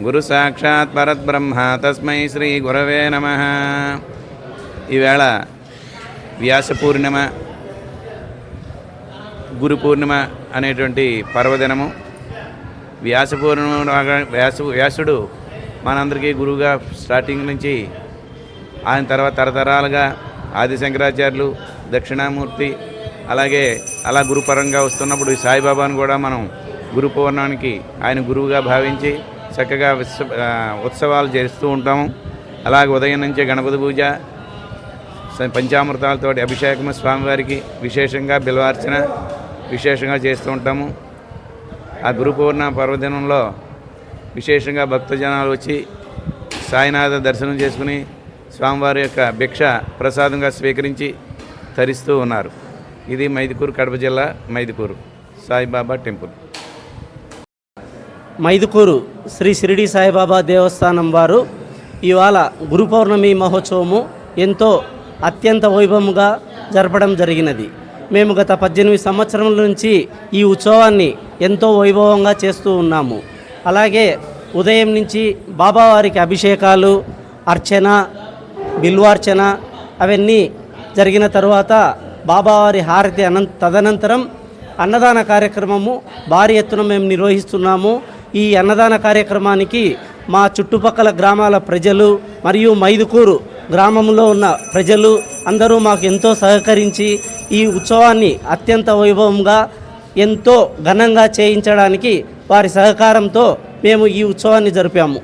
గురు సాక్షాత్ పరబ్రహ్మ తస్మై శ్రీ గురవే నమః. ఈవేళ వ్యాస పూర్ణిమ, గురు పూర్ణిమ అనేటువంటి పర్వదినము. వ్యాస పూర్ణిమ వ్యాసుడు మనందరికీ గురువుగా స్టార్టింగ్ నుంచి, ఆయన తర్వాత తరతరాలుగా ఆది శంకరాచార్యులు, దక్షిణామూర్తి, అలాగే అలా గురుపరంగా వస్తున్నప్పుడు ఈ సాయిబాబాను కూడా మనం గురు పౌర్ణానికి ఆయన గురువుగా భావించి చక్కగా ఉత్సవాలు చేస్తూ ఉంటాము. అలాగే ఉదయం నుంచే గణపతి పూజ, పంచామృతాలతో అభిషేకము, స్వామివారికి విశేషంగా బిల్వార్చన విశేషంగా చేస్తూ ఉంటాము. ఆ గురు పౌర్ణమి పర్వదినంలో విశేషంగా భక్తజనాలు వచ్చి సాయినాథ దర్శనం చేసుకుని స్వామివారి యొక్క భిక్ష ప్రసాదంగా స్వీకరించి తరిస్తూ ఉన్నారు. ఇది మైదుకూరు, కడప జిల్లా మైదుకూరు సాయిబాబా టెంపుల్. మైదుకూరు శ్రీ షిరిడి సాయిబాబా దేవస్థానం వారు ఇవాళ గురు పౌర్ణమి మహోత్సవము ఎంతో అత్యంత వైభవంగా జరపడం జరిగినది. మేము గత 18 సంవత్సరముల నుంచి ఈ ఉత్సవాన్ని ఎంతో వైభవంగా చేస్తూ ఉన్నాము. అలాగే ఉదయం నుంచి బాబావారికి అభిషేకాలు, అర్చన, బిల్వార్చన అవన్నీ జరిగిన తరువాత బాబావారి హారతి తదనంతరం అన్నదాన కార్యక్రమము భారీ ఎత్తున మేము నిర్వహిస్తున్నాము. ఈ అన్నదాన కార్యక్రమానికి మా చుట్టుపక్కల గ్రామాల ప్రజలు మరియు మైదుకూరు గ్రామంలో ఉన్న ప్రజలు అందరూ మాకు ఎంతో సహకరించి ఈ ఉత్సవాన్ని అత్యంత వైభవంగా ఎంతో ఘనంగా చేయించడానికి వారి సహకారంతో మేము ఈ ఉత్సవాన్ని జరిపాము.